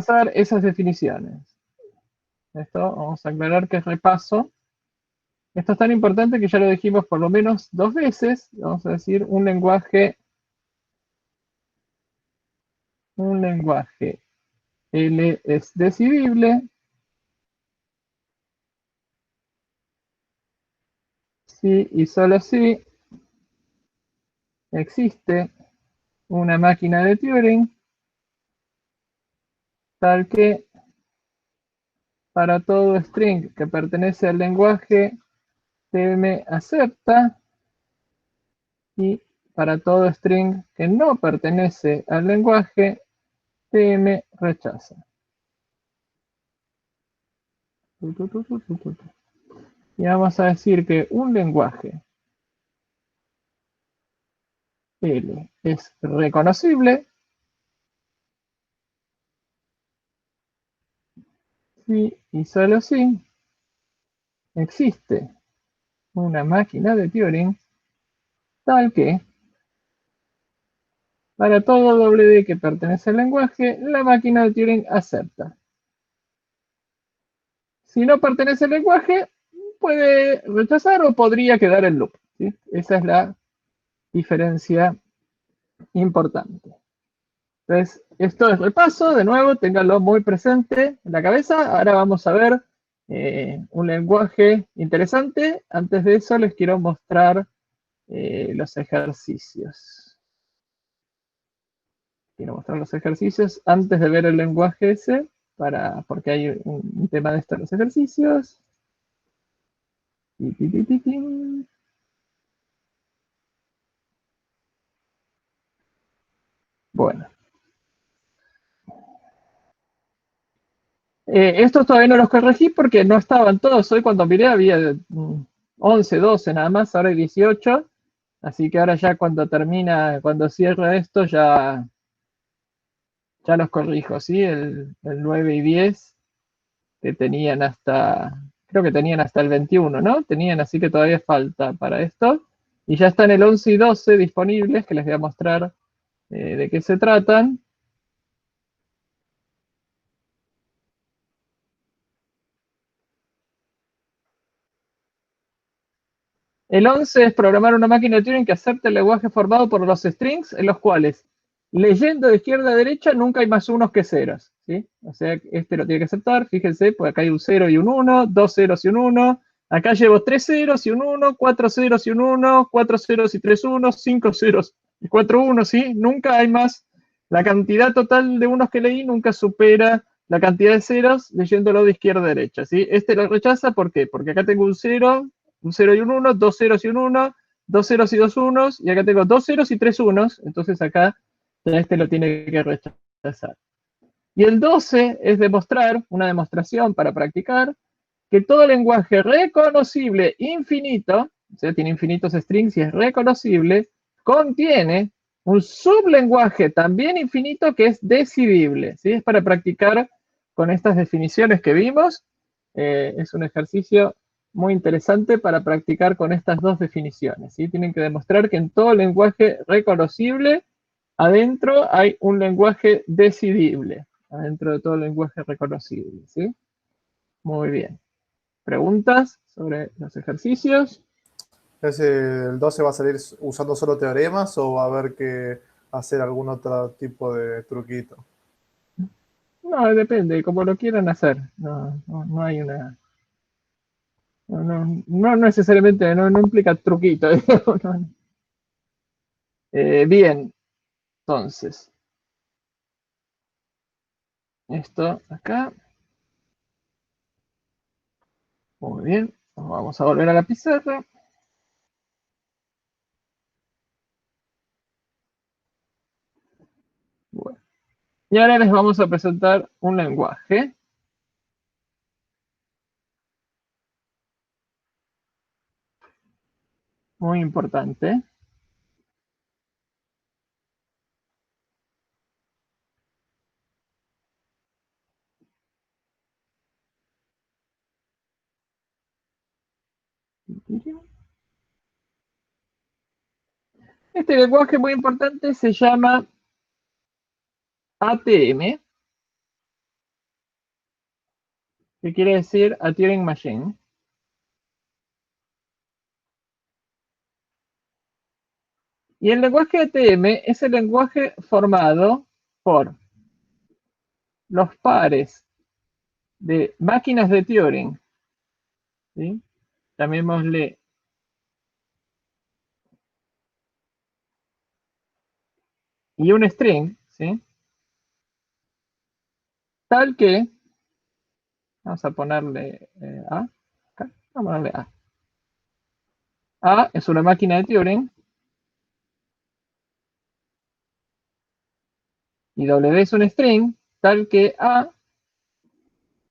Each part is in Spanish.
repasar esas definiciones. Esto vamos a aclarar que es repaso. Esto es tan importante que ya lo dijimos por lo menos 2 veces. Vamos a decir un lenguaje L es decidible si y solo si existe una máquina de Turing tal que para todo string que pertenece al lenguaje TM acepta y para todo string que no pertenece al lenguaje TM rechaza. Y vamos a decir que un lenguaje L es reconocible si y solo si existe una máquina de Turing tal que para todo WD que pertenece al lenguaje, la máquina de Turing acepta. Si no pertenece al lenguaje, puede rechazar o podría quedar en loop. ¿Sí? Esa es la diferencia importante. Entonces, esto es repaso, de nuevo, ténganlo muy presente en la cabeza. Ahora vamos a ver un lenguaje interesante. Antes de eso, les quiero mostrar los ejercicios. Quiero mostrar los ejercicios antes de ver el lenguaje ese, porque hay un tema de esto en los ejercicios. Bueno. Estos todavía no los corregí porque no estaban todos. Hoy cuando miré había 11, 12 nada más, ahora hay 18. Así que ahora ya cuando termina, cuando cierre esto, ya los corrijo, ¿sí? El 9 y 10 que tenían creo que tenían hasta el 21, ¿no? Tenían, así que todavía falta para esto. Y ya están el 11 y 12 disponibles, que les voy a mostrar de qué se tratan. El 11 es programar una máquina de Turing que acepte el lenguaje formado por los strings, en los cuales, leyendo de izquierda a derecha, nunca hay más unos que ceros. ¿Sí? O sea, este lo tiene que aceptar. Fíjense, pues acá hay un 0 y un 1, 2 ceros y un 1. Acá llevo 3 ceros y un 1, 4 ceros y un 1, 4 ceros y 3 unos, 5 ceros y 4 unos, ¿sí? Nunca hay más. La cantidad total de unos que leí nunca supera la cantidad de ceros leyéndolo de izquierda a derecha, ¿sí? Este lo rechaza, ¿por qué? Porque acá tengo un 0 y un 1, 2 ceros y un 1, 2 ceros y 2 unos, y acá tengo 2 ceros y 3 unos, entonces acá este lo tiene que rechazar. Y el 12 es demostrar, una demostración para practicar, que todo lenguaje reconocible infinito, o sea, tiene infinitos strings y es reconocible, contiene un sublenguaje también infinito que es decidible. ¿Sí? Es para practicar con estas definiciones que vimos. Es un ejercicio muy interesante para practicar con estas dos definiciones. ¿Sí? Tienen que demostrar que en todo lenguaje reconocible, adentro hay un lenguaje decidible, adentro de todo lenguaje reconocible. ¿Sí? Muy bien. ¿Preguntas sobre los ejercicios? ¿El 12 va a salir usando solo teoremas o va a haber que hacer algún otro tipo de truquito? No, depende, como lo quieran hacer. No hay una... No necesariamente, no implica truquito. No. Bien, entonces, esto acá. Muy bien, vamos a volver a la pizarra. Bueno. Y ahora les vamos a presentar un lenguaje. Muy importante. Este lenguaje muy importante se llama ATM. que quiere decir a Turing Machine. Y el lenguaje ATM es el lenguaje formado por los pares de máquinas de Turing, ¿sí? Llamémosle y un string, ¿sí? Tal que, vamos a ponerle A, acá, vamos a ponerle A. A es una máquina de Turing y W es un string, tal que A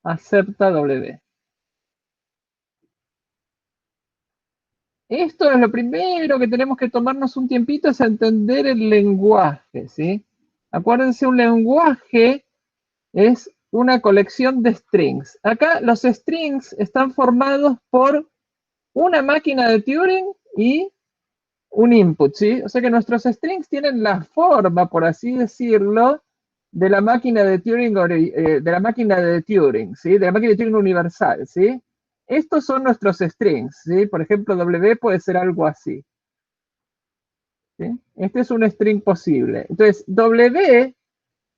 acepta W. Esto es lo primero que tenemos que tomarnos un tiempito, es entender el lenguaje, ¿sí? Acuérdense, un lenguaje es una colección de strings. Acá los strings están formados por una máquina de Turing y un input, ¿sí? O sea que nuestros strings tienen la forma, por así decirlo, de la máquina de Turing, de la máquina de Turing, ¿sí? De la máquina de Turing universal, ¿sí? Estos son nuestros strings, ¿sí? Por ejemplo, W puede ser algo así, ¿sí? Este es un string posible. Entonces, W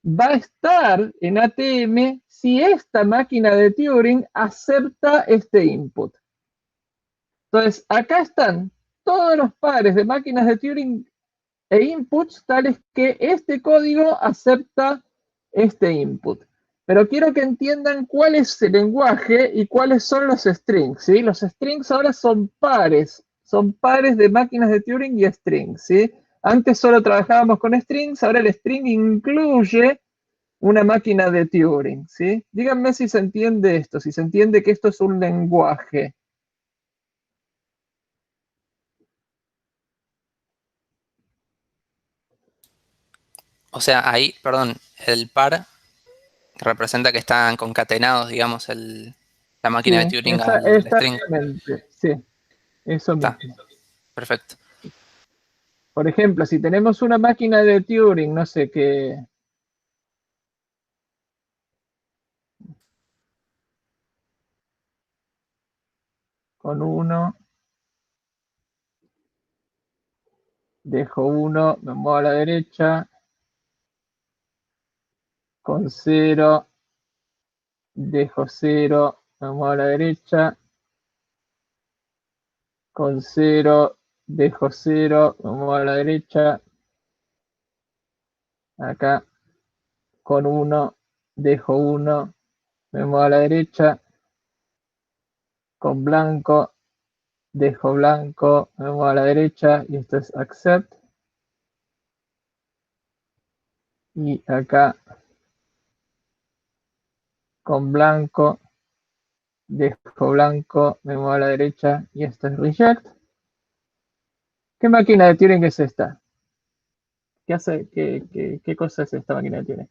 va a estar en ATM si esta máquina de Turing acepta este input. Entonces, acá están todos los pares de máquinas de Turing e inputs tales que este código acepta este input. Pero quiero que entiendan cuál es el lenguaje y cuáles son los strings, ¿sí? Los strings ahora son pares de máquinas de Turing y strings, ¿sí? Antes solo trabajábamos con strings, ahora el string incluye una máquina de Turing, ¿sí? Díganme si se entiende esto, si se entiende que esto es un lenguaje. O sea, ahí, perdón, el par representa que están concatenados, digamos, la Sí, máquina de Turing al string. exactamente, sí, eso Está, mismo. perfecto. Por ejemplo, si tenemos una máquina de Turing, no sé qué, con 1, dejo 1, me muevo a la derecha, con 0, dejo 0, me muevo a la derecha, con 0, dejo 0, me muevo a la derecha, acá, con 1, dejo 1, me muevo a la derecha, con blanco, dejo blanco, me muevo a la derecha, y esto es accept, y acá, con blanco, dejo blanco, me muevo a la derecha, y esto es reject. ¿Qué máquina de Turing es esta? ¿Qué hace? ¿Qué cosa es esta máquina de Turing?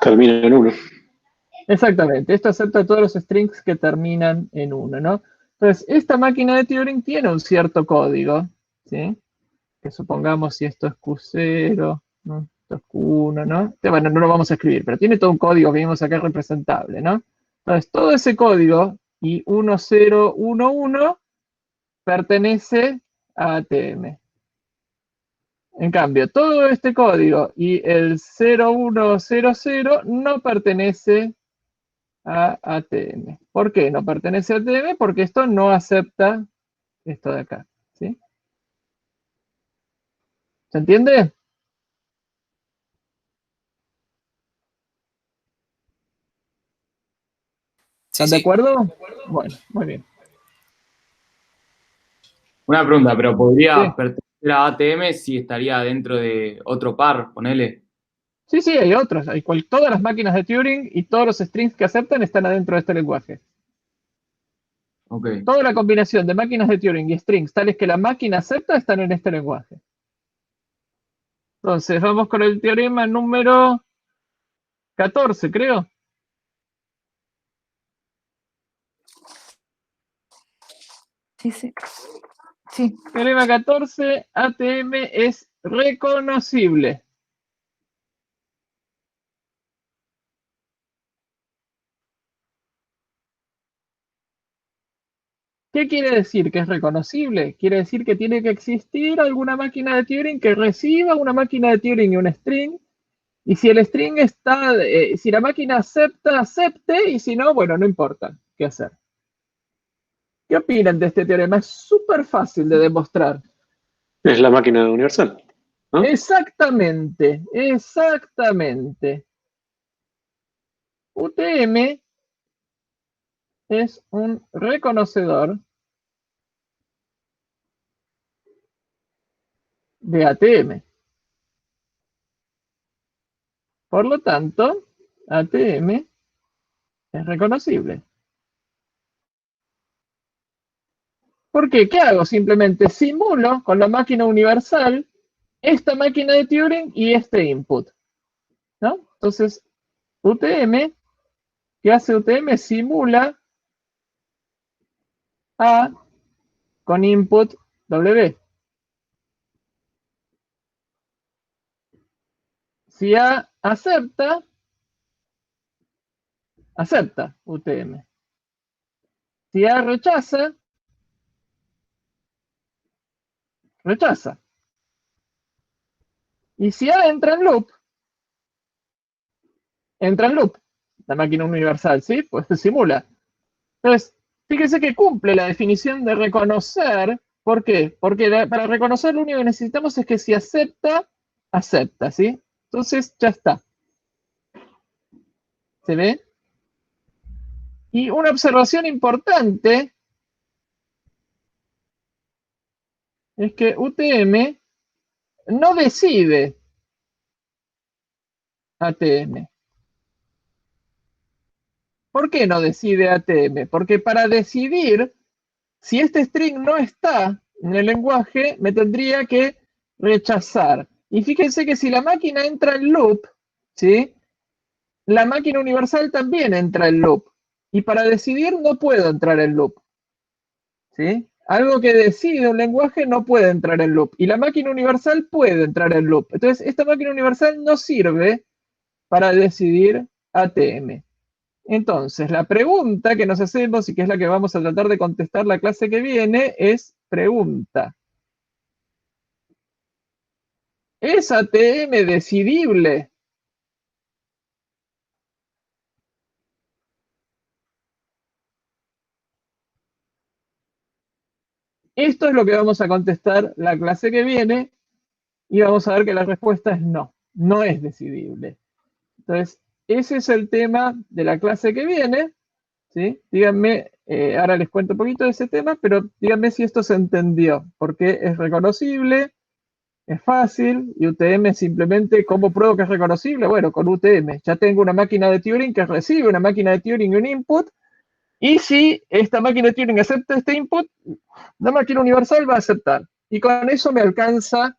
Termina en 1. Exactamente, esto acepta todos los strings que terminan en 1, ¿no? Entonces, esta máquina de Turing tiene un cierto código, ¿sí? Que supongamos si esto es Q0, ¿no? Esto es Q1, ¿no? Bueno, no lo vamos a escribir, pero tiene todo un código que vimos acá representable, ¿no? Entonces, todo ese código y 1011 pertenece a ATM. En cambio, todo este código y el 0100 no pertenece a ATM. ¿Por qué no pertenece a ATM? Porque esto no acepta esto de acá, ¿sí? ¿Se entiende? Sí, ¿Están de sí. acuerdo? Bueno, muy bien. Una pregunta, pero ¿podría Sí, pertenecer a ATM si estaría dentro de otro par? Ponele. sí, hay otros. Todas las máquinas de Turing y todos los strings que aceptan están adentro de este lenguaje. Ok. Toda la combinación de máquinas de Turing y strings tales que la máquina acepta están en este lenguaje. Entonces, vamos con el teorema número 14, creo. Sí, sí. Sí. Teorema 14, ATM es reconocible. ¿Qué quiere decir que es reconocible? Quiere decir que tiene que existir alguna máquina de Turing que reciba una máquina de Turing y un string. Y si el string está, si la máquina acepta, acepte, y si no, bueno, no importa qué hacer. ¿Qué opinan de este teorema? Es súper fácil de demostrar. Es la máquina universal, ¿no? Exactamente, exactamente. UTM es un reconocedor de ATM. Por lo tanto, ATM es reconocible. ¿Por qué? ¿Qué hago? Simplemente simulo con la máquina universal esta máquina de Turing y este input, ¿no? Entonces, UTM, ¿qué hace UTM? Simula A con input W. Si A acepta, acepta UTM. Si A rechaza, rechaza. Y si A entra en loop, la máquina universal, ¿sí? Pues se simula. Entonces, fíjese que cumple la definición de reconocer. ¿Por qué? Porque para reconocer lo único que necesitamos es que si acepta, acepta, ¿sí? Entonces, ya está. ¿Se ve? Y una observación importante es que UTM no decide ATM. ¿Por qué no decide ATM? Porque para decidir si este string no está en el lenguaje, me tendría que rechazar. Y fíjense que si la máquina entra en loop, ¿sí? La máquina universal también entra en loop. Y para decidir no puedo entrar en loop, ¿sí? Algo que decide un lenguaje no puede entrar en loop. Y la máquina universal puede entrar en loop. Entonces, esta máquina universal no sirve para decidir ATM. Entonces, la pregunta que nos hacemos y que es la que vamos a tratar de contestar la clase que viene es pregunta. ¿Es ATM decidible? Esto es lo que vamos a contestar la clase que viene y vamos a ver que la respuesta es no, no es decidible. Entonces, ese es el tema de la clase que viene, ¿sí? Díganme, ahora les cuento un poquito de ese tema, pero díganme si esto se entendió, porque es reconocible, es fácil, y UTM simplemente, ¿cómo pruebo que es reconocible? Bueno, con UTM. Ya tengo una máquina de Turing que recibe una máquina de Turing y un input, y si esta máquina de Turing acepta este input, la máquina universal va a aceptar. Y con eso me alcanza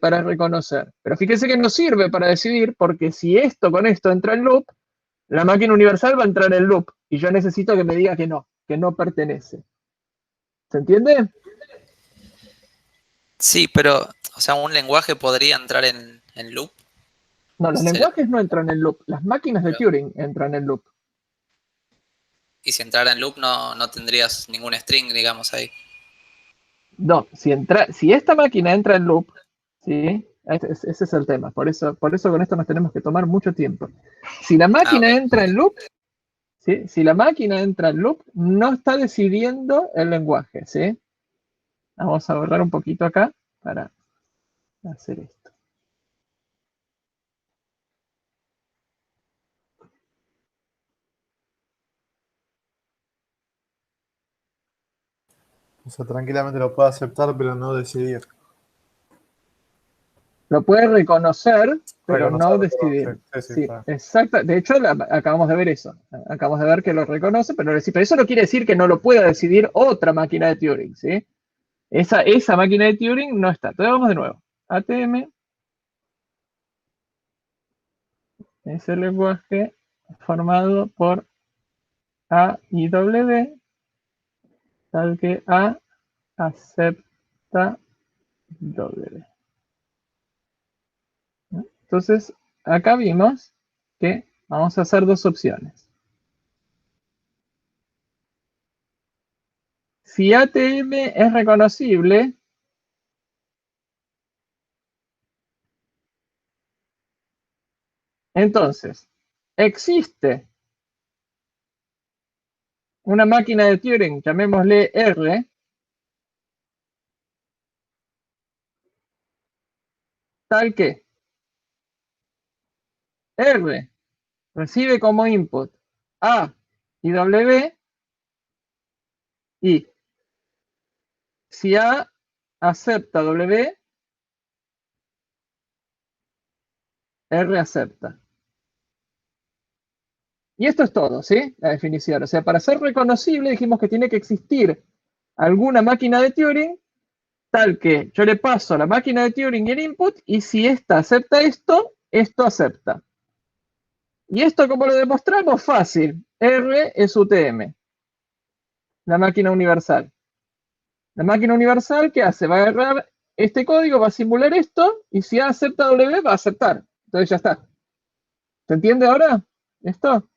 para reconocer. Pero fíjense que no sirve para decidir, porque si esto con esto entra en loop, la máquina universal va a entrar en loop. Y yo necesito que me diga que no pertenece. ¿Se entiende? Sí, pero, o sea, un lenguaje podría entrar en loop. No, los lenguajes no entran en loop. Las máquinas de Turing entran en loop. Y si entrara en loop no tendrías ningún string, digamos, ahí. No, si esta máquina entra en loop, ¿sí? Ese es el tema. Por eso con esto nos tenemos que tomar mucho tiempo. Si la máquina entra en loop, ¿sí? Si la máquina entra en loop, no está decidiendo el lenguaje, ¿sí? Vamos a borrar un poquito acá para hacer esto. O sea, tranquilamente lo puedo aceptar, pero no decidir. Lo puede reconocer, pero no Reconocer, decidir. perdón, sí, Sí, está. exacto. De hecho, acabamos de ver eso. Acabamos de ver que lo reconoce, pero no decide. Pero eso no quiere decir que no lo pueda decidir otra máquina de Turing, ¿sí? Esa máquina de Turing no está. Entonces vamos de nuevo. ATM es el lenguaje formado por A y W, tal que A acepta W. Entonces, acá vimos que vamos a hacer dos opciones. si ATM es reconocible, entonces, existe una máquina de Turing, llamémosle R, tal que R recibe como input A y W, y si A acepta W, R acepta. Y esto es todo, ¿sí? La definición. O sea, para ser reconocible dijimos que tiene que existir alguna máquina de Turing tal que yo le paso a la máquina de Turing el input y si esta acepta esto, esto acepta. ¿Y esto cómo lo demostramos? Fácil. R es UTM, la máquina universal. La máquina universal, ¿qué hace? Va a agarrar este código, va a simular esto, y si A acepta W, va a aceptar. Entonces ya está. ¿Se entiende ahora esto?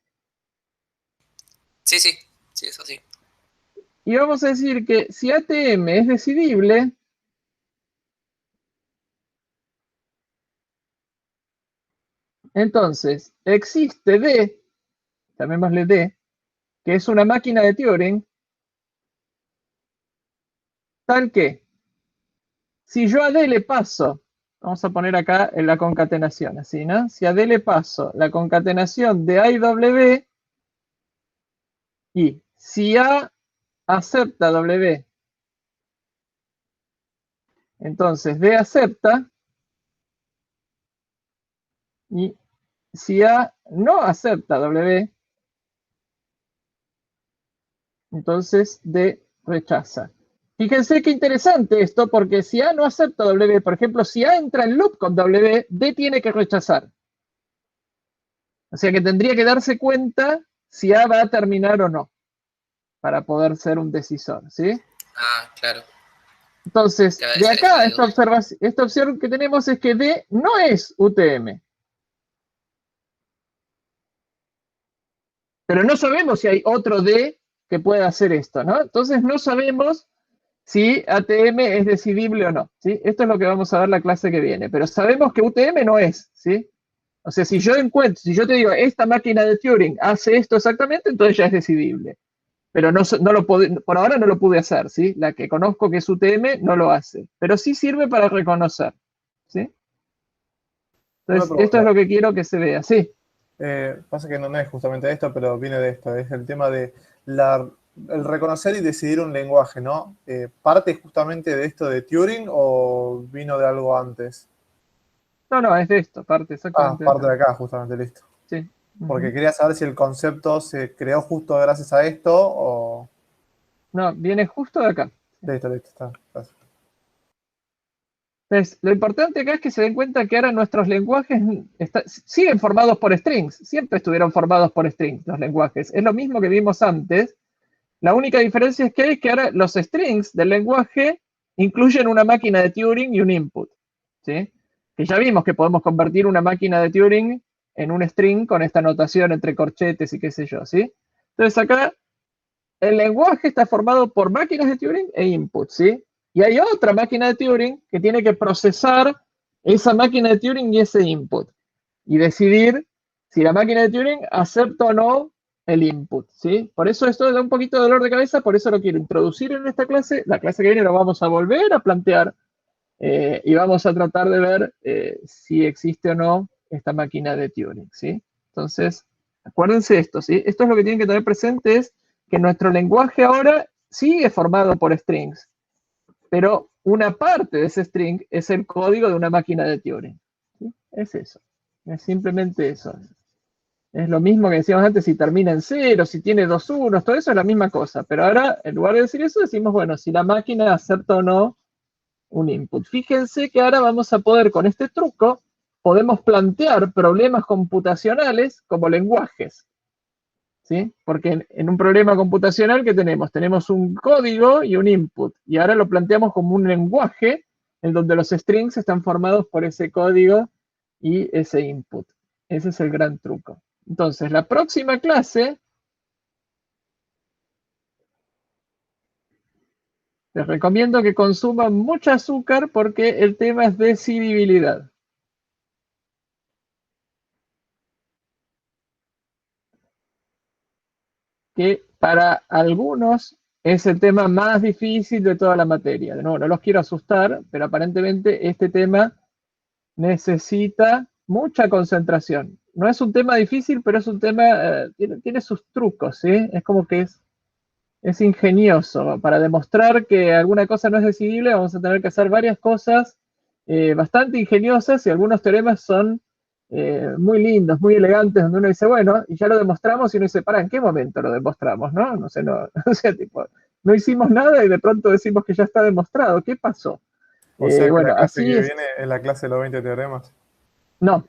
Sí, sí, sí, eso sí. Y vamos a decir que si ATM es decidible, entonces existe D, llamémosle D, que es una máquina de Turing, tal que si yo a D le paso, vamos a poner acá en la concatenación, así, ¿no? Si a D le paso la concatenación de A y W, y si A acepta W, entonces D acepta, y si A no acepta W, entonces D rechaza. Fíjense qué interesante esto, porque si A no acepta W, por ejemplo, si A entra en loop con W, D tiene que rechazar. O sea que tendría que darse cuenta si A va a terminar o no, para poder ser un decisor, ¿sí? Ah, claro. Entonces, Ya, de esa acá, es la duda. esta opción que tenemos es que D no es UTM. Pero no sabemos si hay otro D que pueda hacer esto, ¿no? Entonces no sabemos si ATM es decidible o no, ¿sí? Esto es lo que vamos a ver la clase que viene, pero sabemos que UTM no es, ¿sí? O sea, si yo encuentro, si yo te digo, esta máquina de Turing hace esto exactamente, entonces ya es decidible. Pero por ahora no lo pude hacer, ¿sí? La que conozco que es UTM no lo hace, pero sí sirve para reconocer, ¿sí? Una Entonces, esto es pregunta. lo que quiero que se vea, ¿sí? Pasa que no es justamente esto, pero viene de esto. Es el tema de el reconocer y decidir un lenguaje, ¿no? ¿Parte justamente de esto de Turing o vino de algo antes? No, no, es de esto, parte Ah, exactamente de parte acá. de acá, justamente, listo. Sí. Porque Ujú. quería saber si el concepto se creó justo gracias a esto o... No, viene justo de acá. Listo, listo, está. Gracias. Entonces, lo importante acá es que se den cuenta que ahora nuestros lenguajes siguen formados por strings. Siempre estuvieron formados por strings los lenguajes. Es lo mismo que vimos antes. La única diferencia es que ahora los strings del lenguaje incluyen una máquina de Turing y un input, ¿sí? Que ya vimos que podemos convertir una máquina de Turing en un string con esta notación entre corchetes y qué sé yo, ¿sí? Entonces acá el lenguaje está formado por máquinas de Turing e inputs, ¿sí? Y hay otra máquina de Turing que tiene que procesar esa máquina de Turing y ese input y decidir si la máquina de Turing acepta o no el input, ¿sí? Por eso esto da un poquito de dolor de cabeza, por eso lo quiero introducir en esta clase. La clase que viene lo vamos a volver a plantear y vamos a tratar de ver si existe o no esta máquina de Turing, ¿sí? Entonces, acuérdense esto, ¿sí? Esto es lo que tienen que tener presente, es que nuestro lenguaje ahora sigue formado por strings, pero una parte de ese string es el código de una máquina de Turing, ¿sí? Es eso, es simplemente eso. Es lo mismo que decíamos antes, si termina en 0, si tiene 2 unos, todo eso es la misma cosa. Pero ahora, en lugar de decir eso, decimos, bueno, si la máquina acepta o no un input. Fíjense que ahora vamos a poder, con este truco, podemos plantear problemas computacionales como lenguajes, ¿sí? Porque en un problema computacional, ¿qué tenemos? Tenemos un código y un input. Y ahora lo planteamos como un lenguaje en donde los strings están formados por ese código y ese input. Ese es el gran truco. Entonces, la próxima clase Les recomiendo que consuman mucho azúcar porque el tema es decidibilidad. Que para algunos es el tema más difícil de toda la materia. De nuevo, no los quiero asustar, pero aparentemente este tema necesita mucha concentración. No es un tema difícil, pero es un tema, tiene sus trucos, ¿sí? Es como que es ingenioso. Para demostrar que alguna cosa no es decidible, vamos a tener que hacer varias cosas bastante ingeniosas y algunos teoremas son muy lindos, muy elegantes, donde uno dice, bueno, y ya lo demostramos, y uno dice, ¿para en qué momento lo demostramos? No sé, o sea, tipo, no hicimos nada y de pronto decimos que ya está demostrado. ¿Qué pasó? O sea que Bueno, la clase así que es. viene es la clase de los 20 teoremas. No,